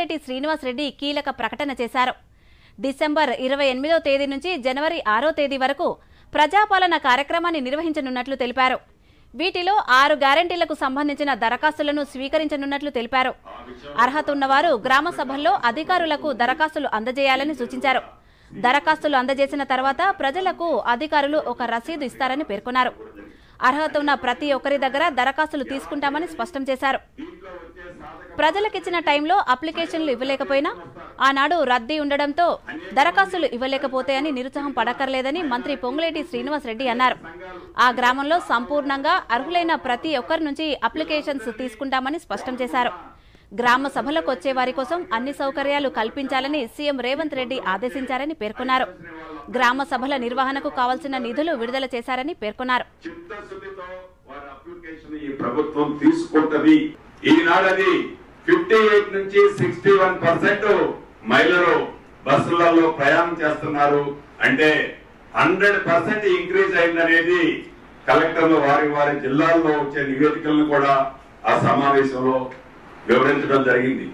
పొంగులేటి శ్రీనివాసరెడ్డి కీలక ప్రకటన చేశారు. డిసెంబర్ 28వ తేదీ నుంచి జనవరి 6వ తేదీ వరకు ప్రజాపాలన కార్యక్రమాన్ని నిర్వహించనున్నట్లు తెలిపారు. వీటిలో 6 గ్యారెంటీలకు సంబంధించిన దరఖాస్తులను స్వీకరించనున్నట్లు తెలిపారు. అర్హత ఉన్నవారు గ్రామ సభల్లో అధికారులకు దరఖాస్తులు అందజేయాలని సూచించారు. దరఖాస్తులు అందజేసిన తర్వాత ప్రజలకు అధికారులు ఒక రసీదు ఇస్తారని పేర్కొన్నారు. అర్హత ఉన్న ప్రతి ఒక్కరి దగ్గర దరఖాస్తులు తీసుకుంటామని స్పష్టం చేశారు. ప్రజలకిచ్చిన టైంలో అప్లికేషన్లు ఇవ్వలేకపోయినా ఆనాడు రద్దీ ఉండడంతో దరఖాస్తులు ఇవ్వలేకపోతాయని నిరుత్సాహం పడక్కర్లేదని మంత్రి పొంగులేటి శ్రీనివాసరెడ్డి అన్నారు. ఆ గ్రామంలో సంపూర్ణంగా అర్హులైన ప్రతి ఒక్కరి నుంచి అప్లికేషన్స్ తీసుకుంటామని స్పష్టం చేశారు. గ్రామ సభలకు వచ్చే వారి కోసం అన్ని సౌకర్యాలు కల్పించాలని సీఎం రేవంత్ రెడ్డి ఆదేశించారని పేర్కొన్నారు. గ్రామ సభల నిర్వహణకు కావాల్సిన నిధులు విడుదల చేశారని పేర్కొన్నారు. ఈనాడది 58 నుంచి 61% మహిళలు బస్సులలో ప్రయాణం చేస్తున్నారు. అంటే 100% ఇంక్రీజ్ అయిందనేది కలెక్టర్లు వారి జిల్లాల్లో వచ్చే నివేదికలను కూడా ఆ సమావేశంలో వివరించడం జరిగింది.